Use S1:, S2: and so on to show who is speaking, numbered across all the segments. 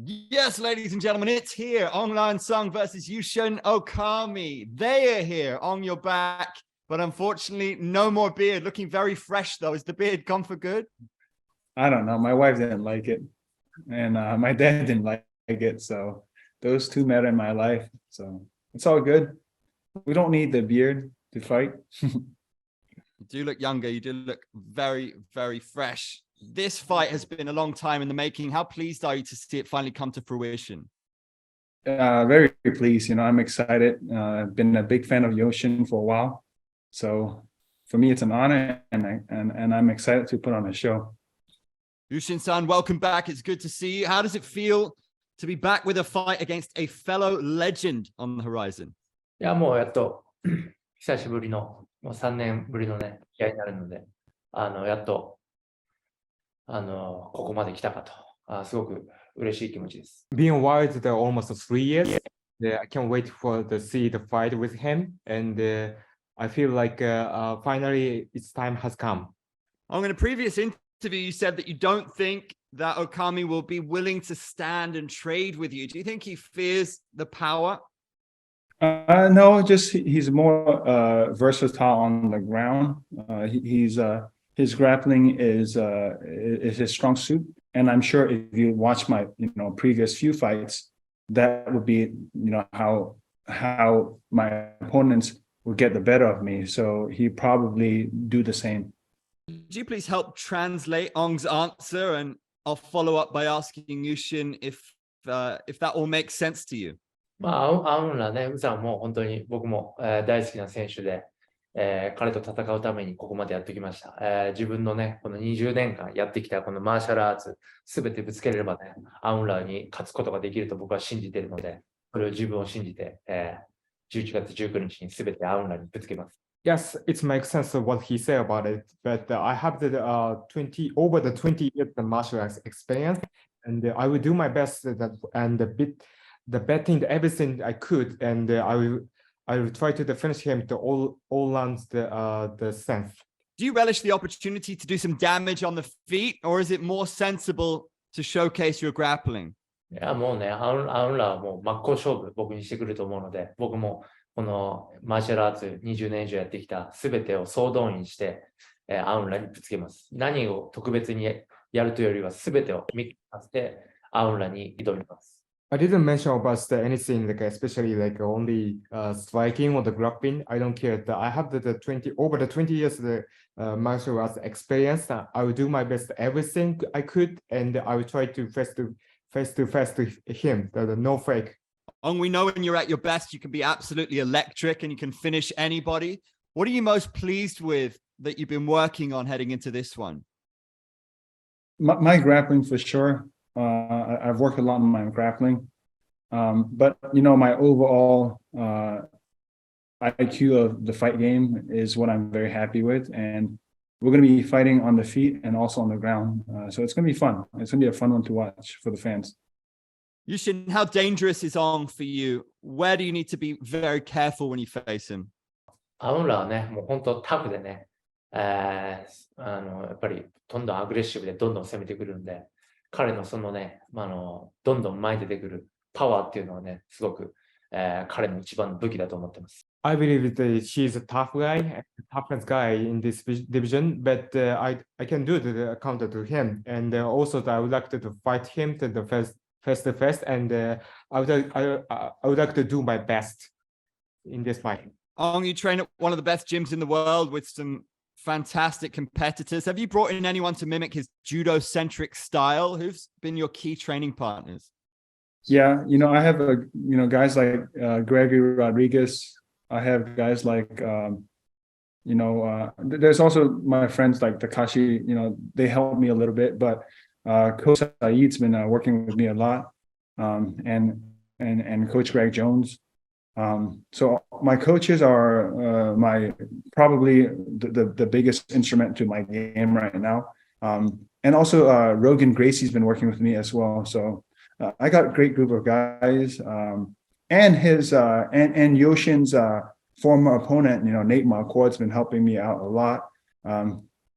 S1: Yes, ladies and gentlemen, it's here. Aung La NSang versus Yushin Okami. They are here. On your back. But unfortunately, no more beard. Looking very fresh, though. Is the beard gone for good?
S2: I don't know. My wife didn't like it, and my dad didn't like it. So those two met in my life. So it's all good. We don't need the beard to fight.
S1: You do look younger. You do look very, very fresh. This fight has been a long time in the making. How pleased are you to see it finally come to fruition?
S2: Very pleased. I'm excited. I've been a big fan of Yoshin for a while. So for me, it's an honor, and I'm excited to put on a show.
S1: Yushin-san, welcome back. It's good to see you. How does it feel to be back with a fight against a fellow legend on the horizon?
S3: いや、もうやっと久しぶりの、もう3年ぶりのね、試合になるので、やっと、ここまで来たかと、すごく嬉しい気持ちです。
S4: Being wild almost 3 years, I can't wait to see the fight with him, and I feel like finally its time has come.
S1: In a previous interview, you said that you don't think that Okami will be willing to stand and trade with you. Do you think he fears the power?
S2: No, just he's more versatile on the ground. His grappling is his strong suit, and I'm sure if you watch my previous few fights, that would be how my opponents would get the better of me. So he probably do the same.
S1: Could you please help translate Aung's answer, and I'll follow up by asking Yushin if that all makes sense to you.
S3: アウンラね、ウさんも本当に僕も、大好きな選手で、彼と戦うためにここまでやってきました。自分のね、この20年間やってきたこのマーシャルアーツ、すべてぶつければね、アウンラに勝つことができると僕は信じているので、それを自分を信じて、11月19日にすべてアウンラにぶつけます。
S4: Yes, it makes sense of what he said about it, but I have over the 20 years of martial arts experience, and I will do my best the betting everything I could, and I will try to finish him to all rounds the sense.
S1: Do you relish the opportunity to do some damage on the feet, or is it more sensible to showcase your grappling?
S3: いや、もうね、アウンラはもう真っ向勝負僕にしてくると思うので、僕もこのマーシャルアーツ20年以上やってきたすべてを総動員して、アウンラにぶつけます。何を特別にやるというよりはすべてをミックスさせてアウンラに挑みます。
S4: I didn't mention about anything especially only striking or the grappling. I don't care. I have over the 20 years martial arts experience. I will do my best everything I could, and I will try to face to him. No fake.
S1: We know when you're at your best, you can be absolutely electric and you can finish anybody. What are you most pleased with that you've been working on heading into this one?
S2: My grappling for sure. I've worked a lot on my grappling, but my overall IQ of the fight game is what I'm very happy with, and we're going to be fighting on the feet and also on the ground, so it's going to be fun. It's going to be a fun one to watch for the fans.
S1: Yushin, how dangerous is Aung for you? Where do you need to be very careful when you face him?
S3: アウンラはね、もう本当タフでね、やっぱりどんどんアグレッシブでどんどん攻めてくるんで、彼のそのね、どんどん前に出てくるパワーっていうのはね、すごく、彼の一番の武器だと思ってます。
S4: I believe that she's a tough guy, toughest guy in this division, but I can do the counter to him, and also I would like to fight him to the face to face, and I would like to do my best in this fight.
S1: You train at one of the best gyms in the world with some fantastic competitors. Have you brought in anyone to mimic his judo-centric style? Who's been your key training partners?
S2: Yeah, I have guys like Gregory Rodriguez. I have guys like there's also my friends like Takashi. They help me a little bit, but Coach Saeed's been working with me a lot, and Coach Greg Jones. So my coaches are probably the biggest instrument to my game right now. And also Rogan Gracie's been working with me as well. So I got a great group of guys. And his and Yoshin's former opponent, Nate McCord's been helping me out a lot,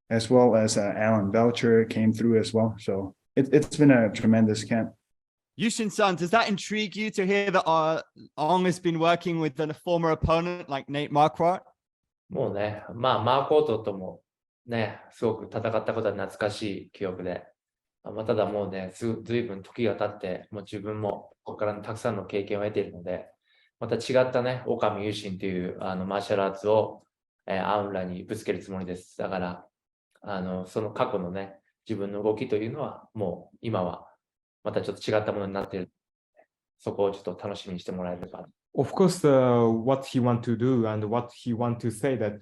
S2: as well as Alan Belcher came through as well. So it's been a tremendous camp.
S1: Yushin-san, does that intrigue you to hear that Ong has been working with a former opponent like Nate Marquardt?
S3: もうね、まあ、マーコートともね、すごく戦ったことは懐かしい記憶で、まあ、ただもうね、ずいぶん時が経って、もう自分もここからたくさんの経験を得ているので、また違ったね、オカミ・ユシンというマーシャルアーツを、アウンラにぶつけるつもりです。だから、その過去のね、自分の動きというのは、もう今はまたちょっと違ったものになっている。そこをちょっと楽しみにしてもらえれば。
S4: Of course, what he want to do and what he want to say that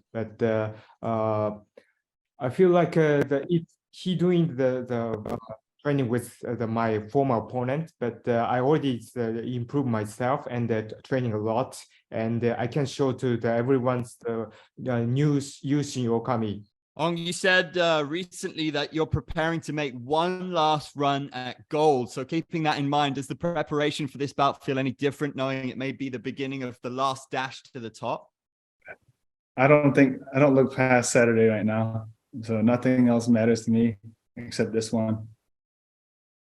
S4: I feel like if he doing the training with my former opponent, but I already improved myself and training a lot, and I can show to everyone's new Yushin Okami.
S1: Ong, you said recently that you're preparing to make one last run at gold. So keeping that in mind, does the preparation for this bout feel any different, knowing it may be the beginning of the last dash to the top?
S2: I don't look past Saturday right now. So nothing else matters to me except this one.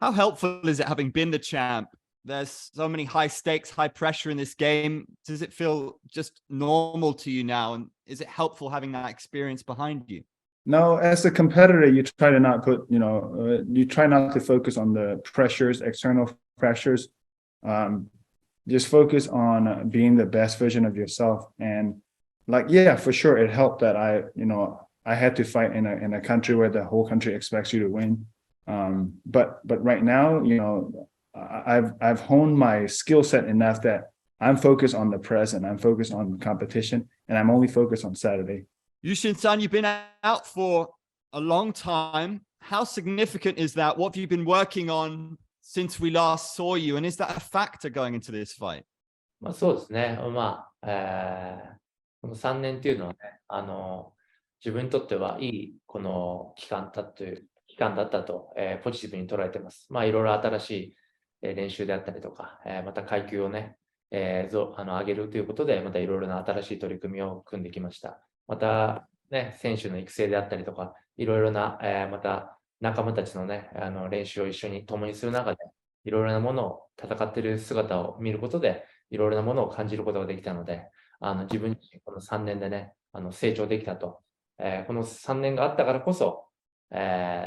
S1: How helpful is it having been the champ? There's so many high stakes, high pressure in this game. Does it feel just normal to you now? And is it helpful having that experience behind you?
S2: No, as a competitor, you try to not you try not to focus on the pressures, external pressures. Just focus on being the best version of yourself. And like, yeah, for sure, it helped that I had to fight in a country where the whole country expects you to win. But right now, I've honed my skill set enough that I'm focused on the present. I'm focused on competition, and I'm only focused on Saturday.
S1: Yushin-san, you've been out for a long time. How significant is that? What have you been working on since we last saw you? And is that a factor going into this fight?
S3: まあ、そうですね。まあ、この3年っていうのはね、自分にとってはいいこの期間だったと、ポジティブに捉えてます。まあ、いろいろ新しい練習であったりとか、また階級をね、上げるということで、またいろいろな新しい取り組みを組んできました。また、ね、選手の育成であったりとか、いろいろな、また仲間たちのね、練習を一緒に共にする中で、いろいろなものを戦っている姿を見ることで、いろいろなものを感じることができたので、自分自身この3年でね、成長できたと。この3年があったからこそ、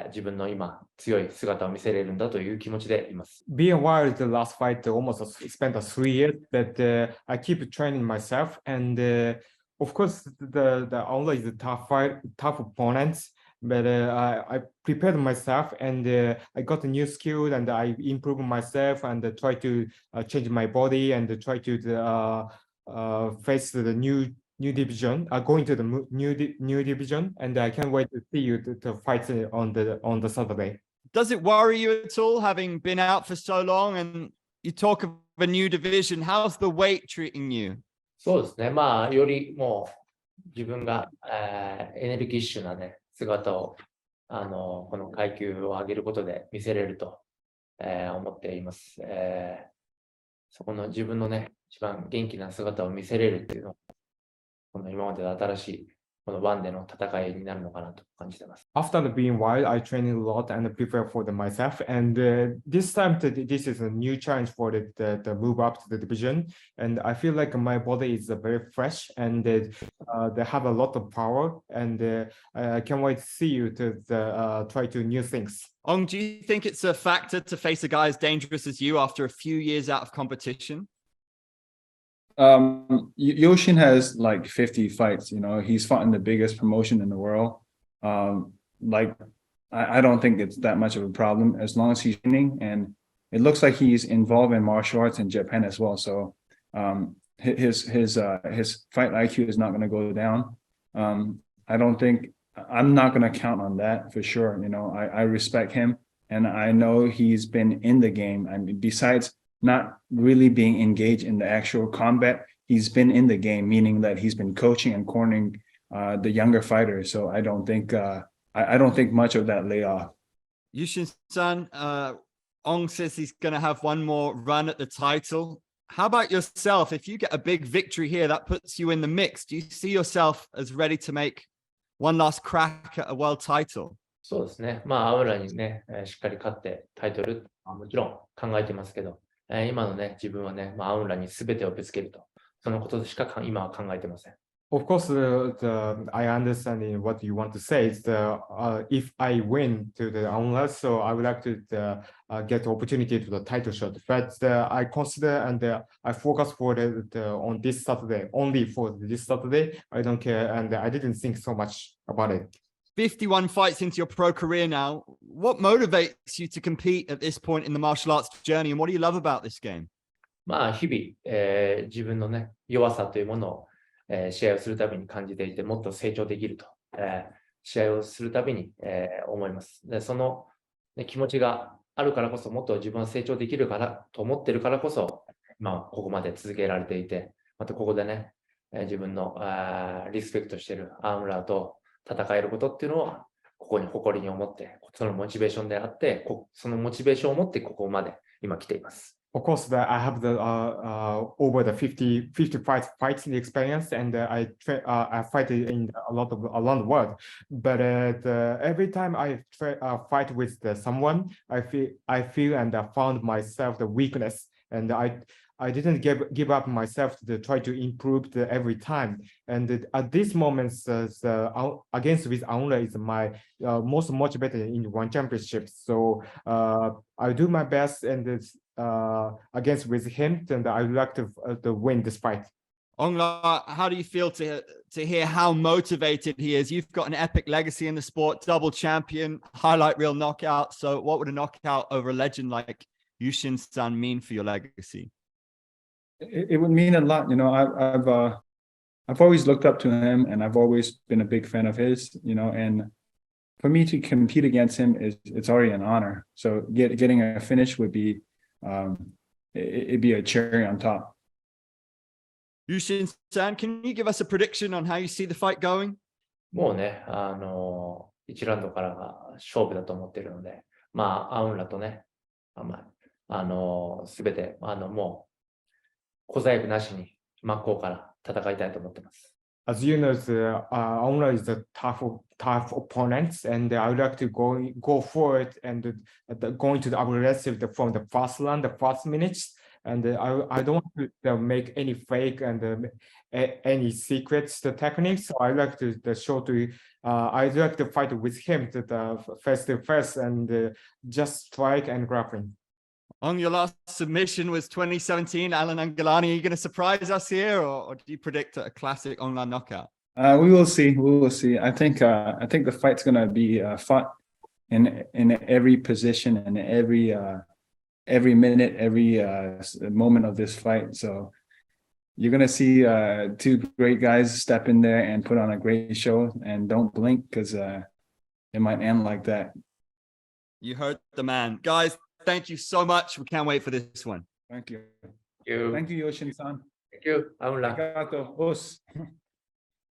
S3: 自分の今強い姿を見せれるんだという気持ちでいます。
S4: Being wild, the last fight almost spent 3 years, but I keep training myself, and of course the Aung La is a tough opponents, but I prepared myself and I got a new skill and I improved myself and try to change my body and try to face the new division, going to the new division, and I can't wait to see you to fight on the Saturday.
S1: Does it worry you at all, having been out for so long and you talk of a new division? How's the weight treating you?
S3: そうですね。まあ、よりもう自分が、エネルギッシュなね、姿を、この階級を上げることで見せれると、思っています。そこの自分のね、一番元気な姿を見せれるっていうのは、この今までの新しいこのワンでの戦いになるのかなと感じてます。
S4: After being wild, I trained a lot and prepare for myself. And this time, this is a new challenge for the move up to the division. And I feel like my body is very fresh and they have a lot of power. And I can't wait to see you to try to new things.
S1: Ong, do you think it's a factor to face a guy as dangerous as you after a few years out of competition?
S2: Yoshin has like 50 fights, he's fought in the biggest promotion in the world. I don't think it's that much of a problem as long as he's training, and it looks like he's involved in martial arts in Japan as well. So his fight IQ is not going to go down. I'm not going to count on that for sure. I respect him, and I know he's been in the game. I mean, besides not really being engaged in the actual combat, he's been in the game, meaning that he's been coaching and cornering the younger fighters. So I don't think much of that lay off.
S1: Yushin-san, Ong says he's going to have one more run at the title. How about yourself? If you get a big victory here, that puts you in the mix. Do you see yourself as ready to make one last crack at a world title?
S3: そうですね。まあ、アウラにね、しっかり勝ってタイトルもちろん考えてますけど、今のね、自分はね、アウンラに全てをぶつけると。そのことしか今は考えてません。
S4: Of course, I understand what you want to say. Is if I win to the Aung La, so I would like to get the opportunity to the title shot. But I consider and I focus for on this Saturday, only for this Saturday. I don't care, and I didn't think so much about it.
S1: 51 fights into your pro career now. What motivates you to compete at this point in the martial arts journey, and what do you love about this game?
S3: 日々、自分のね、弱さというものを、試合をするたびに感じていて、もっと成長できると、試合をするたびに、思います。で、その、ね、気持ちがあるからこそ、もっと自分は成長できるからと思ってるからこそ、ここまで続けられていて、またここでね、自分のリスペクトしているアームラーと戦えることっていうのは、ここに誇りに思って、そのモチベーションであって、そのモチベーションを持ってここまで今来ています。
S4: Of course, I have the over the 55 fighting experience, and I fight in around the world. But every time I fight with someone, I feel and I found myself the weakness, and I didn't give up myself to try to improve every time. And at this moment, against with Aung La is my most motivated in one championship. So I do my best and against with him, and I would like to win this fight.
S1: Aung La, how do you feel to hear how motivated he is? You've got an epic legacy in the sport, double champion, highlight reel knockout. So what would a knockout over a legend like Yushin San mean for your legacy?
S2: It would mean a lot. You know, I've always looked up to him, and I've always been a big fan of his. You know, and for me to compete against him it's already an honor. So getting a finish would be it'd be a cherry on top.
S1: Yushin San, can you give us a prediction on how you see the fight going?
S3: もうね、1ラウンドからが勝負だと思っているので、アウンラとね、すべて、もう、小細工なしに真っ向から戦いたいと思っています。
S4: As you know, Aung La is a tough opponent, and I would like to go forward and going to the aggressive from the first round, the first minutes, and I don't want to make any fake and any secrets the techniques. So I like to show to I like to fight with him to the face to face and just strike and grappling.
S1: On your last submission was 2017, Alan Angelani. Are you going to surprise us here, or do you predict a classic Aung La knockout?
S2: We will see. We will see. I think the fight's going to be fought in every position and every minute, every moment of this fight. So you're going to see two great guys step in there and put on a great show, and don't blink because it might end like that.
S1: You heard the man. Guys, thank you so much. We can't wait for this one.
S2: Thank you.
S3: Thank you.
S2: Thank you, Yoshin-san.
S3: Thank you, Aung La.
S2: Arigato. Os.